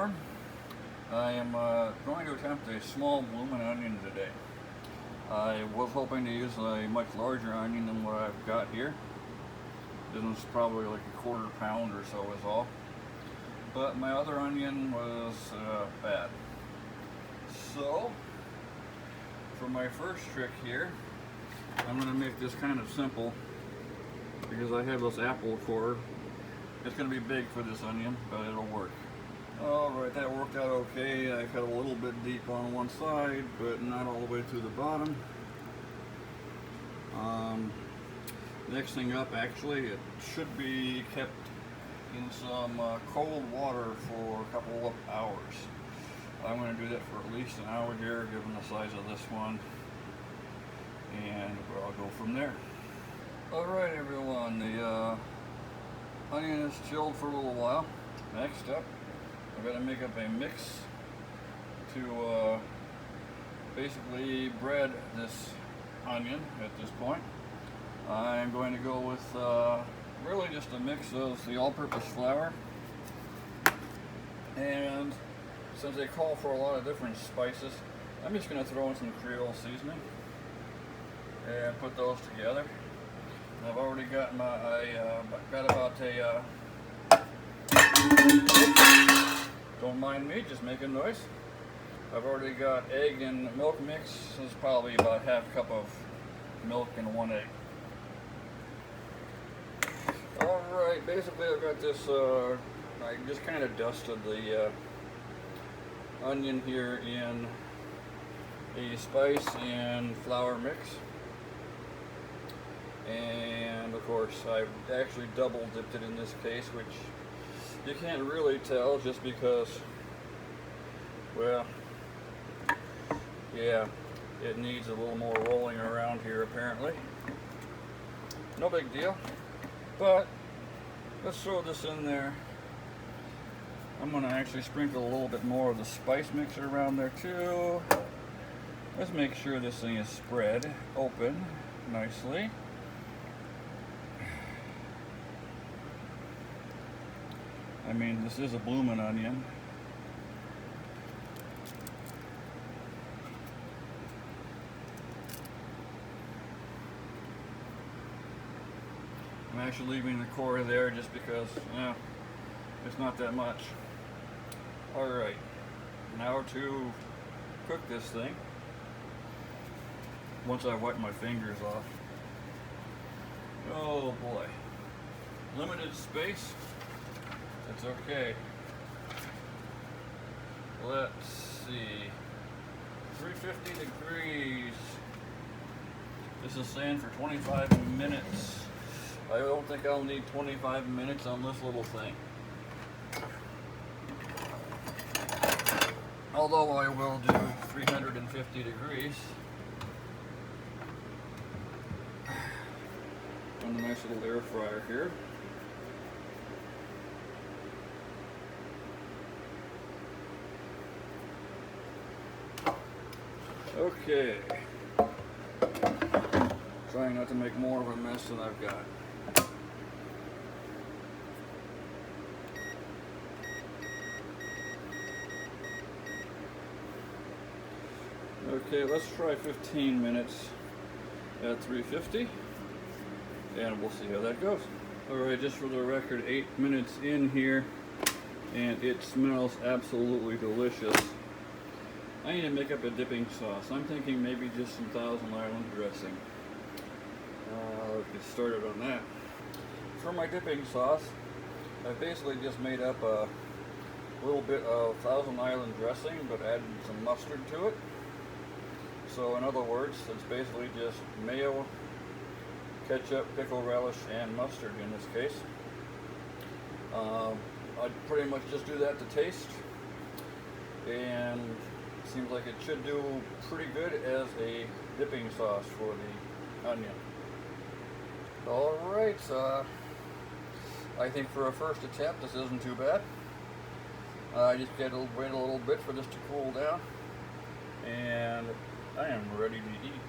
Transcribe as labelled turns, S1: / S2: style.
S1: Popcorn. I am going to attempt a small bloomin' onion today. I was hoping to use a much larger onion than what I've got here. This is probably like a quarter pound or so is all. But my other onion was bad. So, for my first trick here, I'm going to make this kind of simple because I have this apple core. It's going to be big for this onion, but it'll work. Alright, that worked out okay. I cut a little bit deep on one side, but not all the way through the bottom. Next thing up, actually, it should be kept in some cold water for a couple of hours. I'm going to do that for at least an hour here, given the size of this one, and I'll go from there. Alright everyone, the onion is chilled for a little while. Next up, I'm going to make up a mix to basically bread this onion at this point. I'm going to go with really just a mix of the all-purpose flour, and since they call for a lot of different spices, I'm just going to throw in some Creole seasoning and put those together. I've already got about a don't mind me, just making noise. I've already got egg and milk mix. This is probably about half cup of milk and 1 egg. Alright, basically I've got this, I just kind of dusted the onion here in a spice and flour mix. And of course I've actually double dipped it in this case, which you can't really tell just because, well, yeah, it needs a little more rolling around here apparently. No big deal, but let's throw this in there. I'm going to actually sprinkle a little bit more of the spice mixer around there too. Let's make sure this thing is spread open nicely. I mean, this is a bloomin' onion. I'm actually leaving the core there just because, yeah, it's not that much. Alright, now to cook this thing. Once I wipe my fingers off. Oh boy. Limited space. It's okay. Let's see. 350 degrees. This is saying for 25 minutes. I don't think I'll need 25 minutes on this little thing. Although I will do 350 degrees. On the nice little air fryer here. Okay. Trying not to make more of a mess than I've got. Okay, let's try 15 minutes at 350 and we'll see how that goes. Alright, just for the record, 8 minutes in here and it smells absolutely delicious. I need to make up a dipping sauce. I'm thinking maybe just some Thousand Island dressing. Let's get started on that. For my dipping sauce, I basically just made up a little bit of Thousand Island dressing, but added some mustard to it. So in other words, it's basically just mayo, ketchup, pickle relish, and mustard in this case. I'd pretty much just do that to taste, and it seems like it should do pretty good as a dipping sauce for the onion. Alright, I think for a first attempt this isn't too bad. I just got to wait a little bit for this to cool down, and I am ready to eat.